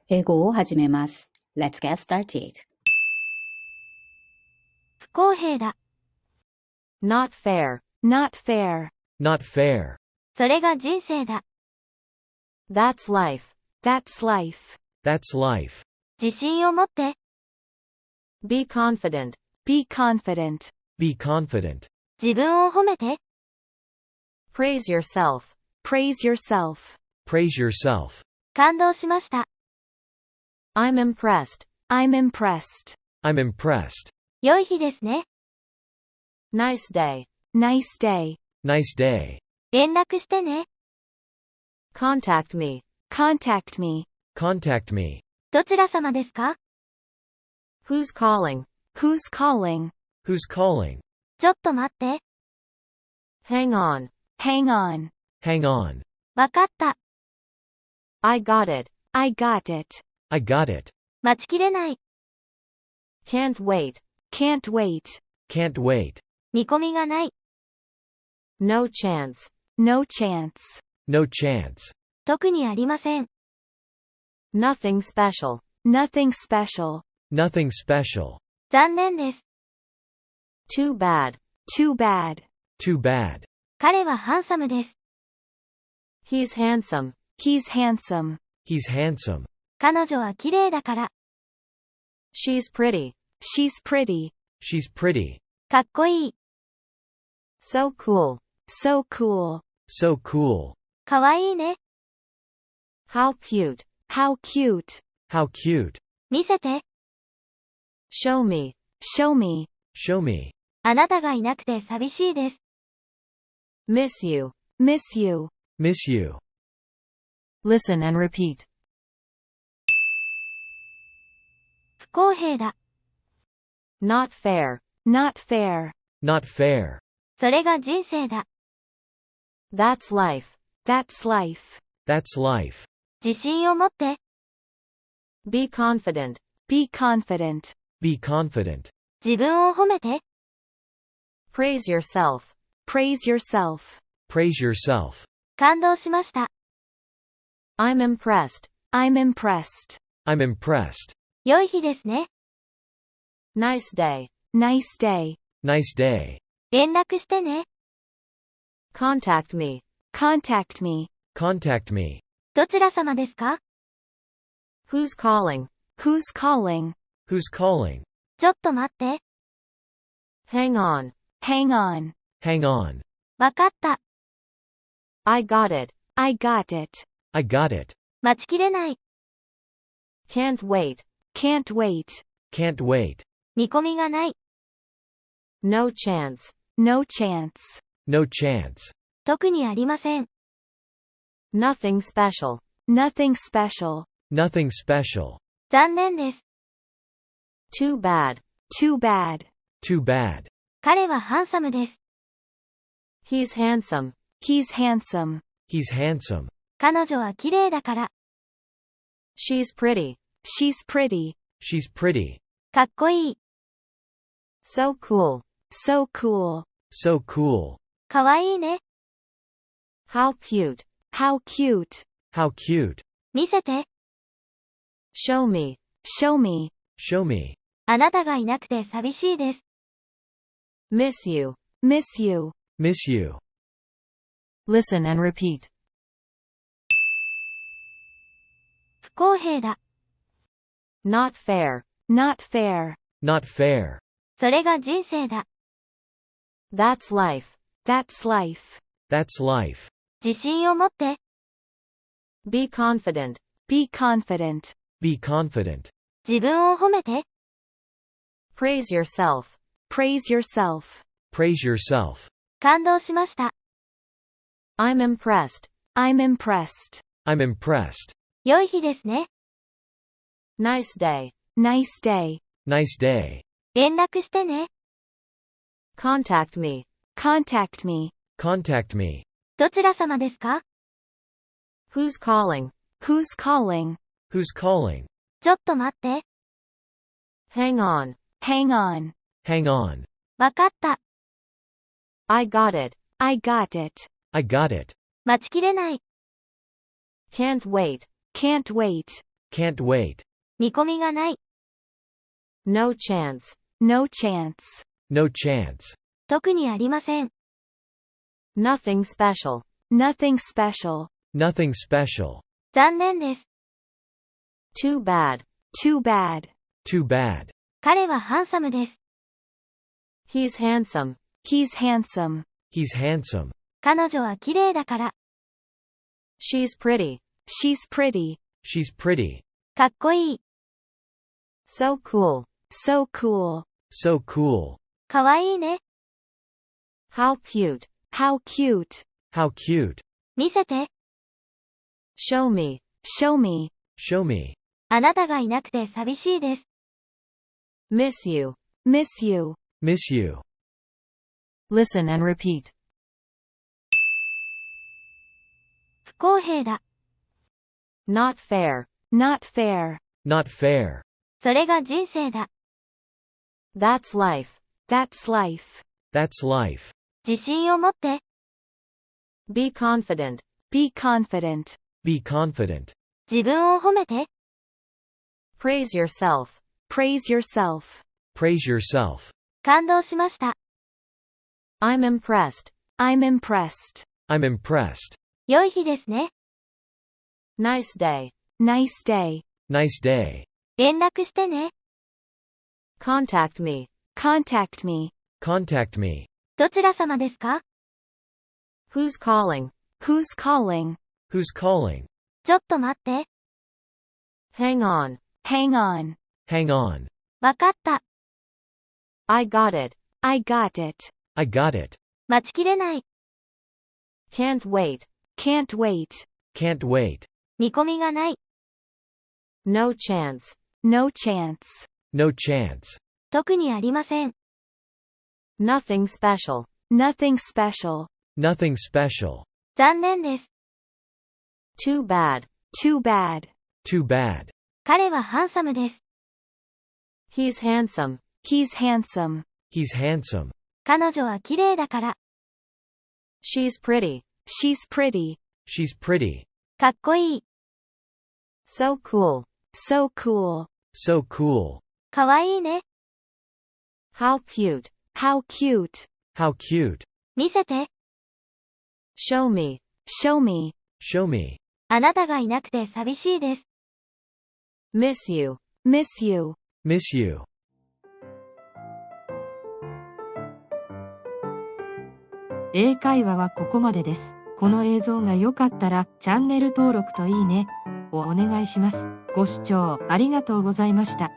英語を始めます。Let's get started. 不公平だ。Not fair. Not fair. Not fair. それが人生だ。That's life. That's life. That's life. 自信を持って。Be confident. Be confident. Be confident. 自分を褒めて。Praise yourself. Praise yourself. Praise yourself. 感動しました。I'm impressed. I'm impressed. I'm impressed. 良い日ですね。Nice day. Nice day. Nice day. 連絡してね。Contact me. Contact me. Contact me. どちら様ですか？ Who's calling? Who's calling? Who's calling? ちょっと待って。Hang on. Hang on. Hang on. わかった。I got it. I got it. I got it. 待ちきれない。Can't wait. Can't wait. Can't wait. 見込みがない。No chance. No chance. No chance. 特にありません。Nothing special. Nothing special. Nothing special. 残念です。Too bad. Too bad. Too bad. 彼はハンサムです。He's handsome. He's handsome. He's handsome. 彼女は綺麗だから。She's pretty. She's pretty. She's pretty. かっこいい。So cool. So cool. So cool. かわいいね。How cute. How cute. How cute. 見せて。Show me. Show me. Show me. あなたがいなくて寂しいです。Miss you. Miss you. Miss you. Listen and repeat. 不公平だ。Not fair. Not fair. Not fair. それが人生だ。That's life. That's life. That's life. 自信を持って。Be confident. Be confident. Be confident. 自分を褒めて。Praise yourself. Praise yourself. Praise yourself. 感動しました。I'm impressed. I'm impressed. I'm impressed. 良い日ですね。Nice day. Nice day. Nice day. 連絡してね。Contact me. Contact me. Contact me. どちら様ですか？ Who's calling? Who's calling? Who's calling? ちょっと待って。Hang on. Hang on. Hang on. わかった。I got it. I got it. I got it. 待ちきれない。Can't wait. Can't wait. Can't wait. 見込みがない。No chance. No chance. No chance. 特にありません。Nothing special. Nothing special. Nothing special. 残念です。Too bad. Too bad. Too bad. 彼はハンサムです。He's handsome. He's handsome. He's handsome. 彼女は綺麗だから。She's pretty. She's pretty. She's pretty. かっこいい。So cool. So cool. So cool. かわいいね。How cute. How cute. How cute. 見せて。Show me. Show me. Show me. あなたがいなくて寂しいです。Miss you. Miss you. Miss you. Listen and repeat. 不公平だ。Not fair. Not fair. Not fair. それが人生だ。That's life. That's life. That's life. 自信を持って。Be confident. Be confident. Be confident. 自分を褒めて。Praise yourself. Praise yourself. Praise yourself. 感動しました。I'm impressed. I'm impressed. I'm impressed. 良い日ですね。Nice day. Nice day. Nice day. 連絡してね。Contact me. Contact me. Contact me. どちら様ですか？ Who's calling? Who's calling? Who's calling? ちょっと待って。Hang on. Hang on. Hang on. わかった。I got it. I got it. I got it. 待ちきれない。Can't wait. Can't wait. Can't wait. 見込みがない。No chance. No chance. No chance. 特にありません。Nothing special. Nothing special. Nothing special. 残念です。Too bad. Too bad. Too bad. 彼はハンサムです。He's handsome. He's handsome. He's handsome. 彼女は綺麗だから。She's pretty. She's pretty. She's pretty. かっこいい。So cool. So cool. So cool. かわいいね。How cute. How cute. How cute. 見せて。Show me. Show me. Show me. あなたがいなくて寂しいです。Miss you. Miss you. Miss you. Listen and repeat. 不公平だ。Not fair. Not fair. Not fair. それが人生だ。That's life. That's life. That's life. 自信を持って。Be confident. Be confident. Be confident. 自分を褒めて。Praise yourself. Praise yourself. Praise yourself. 感動しました。I'm impressed. I'm impressed. I'm impressed. 良い日ですね。Nice day. Nice day. Nice day. 連絡してね。Contact me. Contact me. Contact me. どちら様ですか？ Who's calling? Who's calling? Who's calling? ちょっと待って。Hang on. Hang on. Hang on. わかった。I got it. I got it. I got it. 待ちきれない。Can't wait. Can't wait. Can't wait. 見込みがない。No chance. No chance. No chance. 特にありません。Nothing special. Nothing special. Nothing special. 残念です。Too bad. Too bad. Too bad. 彼はハンサムです。He's handsome. He's handsome. He's handsome. 彼女は綺麗だから。She's pretty. She's pretty. She's pretty. かっこいい。So cool. So cool. So cool. かわいいね。How cute. How cute. How cute. 見せて。Show me. Show me. Show me. あなたがいなくて寂しいです。Miss you. Miss you. Miss you. 英会話はここまでです。この映像が良かったらチャンネル登録といいねをお願いします。ご視聴ありがとうございました。